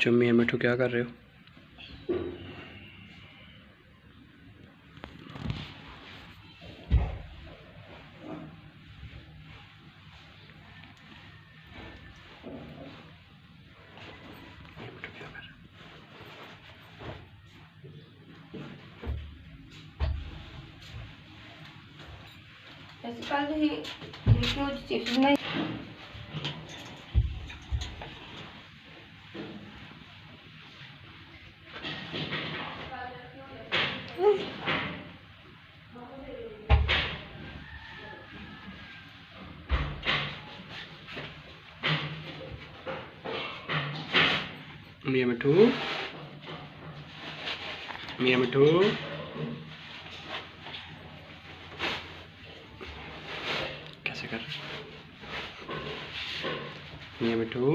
बच्चों, मियां मिठू क्या कर रहे हो? ऐसे कल ही क्यों चिप्स नहीं मियां मिठू, मियां मिठू, कैसे कर रहे हो? मियां मिठू।